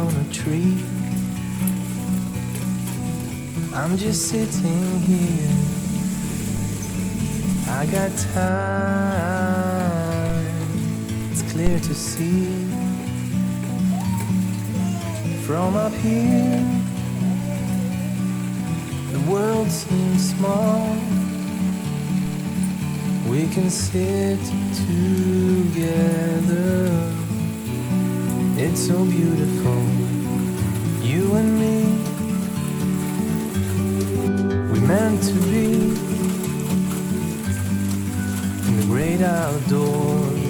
down a tree. I'm just sitting here. I got time. It's clear to see from up here. The world seems small. We can sit together. It's so beautiful, you and me. We meant to be in the great outdoors,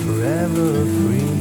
forever free.